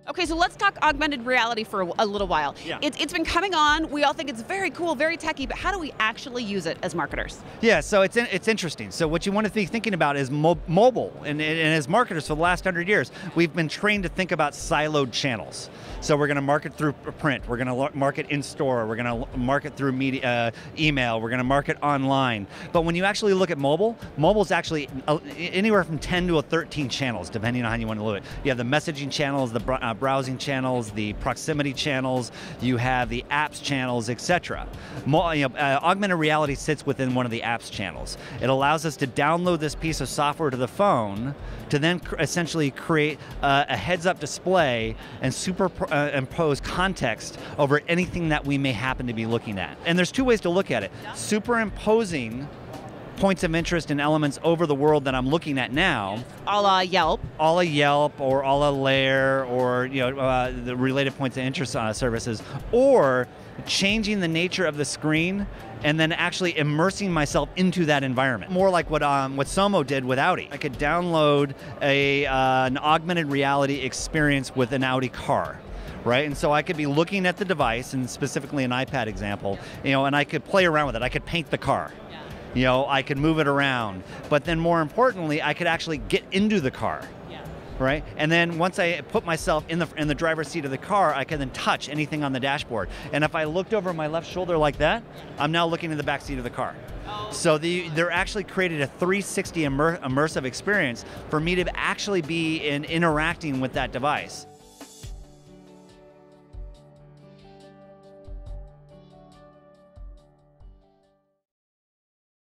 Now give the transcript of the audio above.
Okay, so let's talk augmented reality for a little while. Yeah. It's been coming on. We all think it's very cool, very techy, but how do we actually use it as marketers? Yeah, so it's interesting. So what you want to be thinking about is mobile, and as marketers for the last 100 years, we've been trained to think about siloed channels. So we're going to market through print, we're going to market in store, we're going to market through media, email, we're going to market online. But when you actually look at mobile, mobile's actually anywhere from 10 to 13 channels, depending on how you want to look at it. You have the messaging channels, the browsing channels, the proximity channels, you have the apps channels, etc. Augmented reality sits within one of the apps channels. It allows us to download this piece of software to the phone to then essentially create a heads-up display and superimpose context over anything that we may happen to be looking at. And there's two ways to look at it. Superimposing points of interest and elements over the world that I'm looking at now. A la Yelp. A la Yelp or a la Lair or the related points of interest services, or changing the nature of the screen and then actually immersing myself into that environment. More like what Somo did with Audi. I could download an augmented reality experience with an Audi car. Right, and so I could be looking at the device, and specifically an iPad example, and I could play around with it. I could paint the car. I could move it around, but then more importantly, I could actually get into the car, right? And then once I put myself in the driver's seat of the car, I can then touch anything on the dashboard. And if I looked over my left shoulder like that, I'm now looking in the back seat of the car. So they're actually created a 360 immersive experience for me to actually be interacting with that device.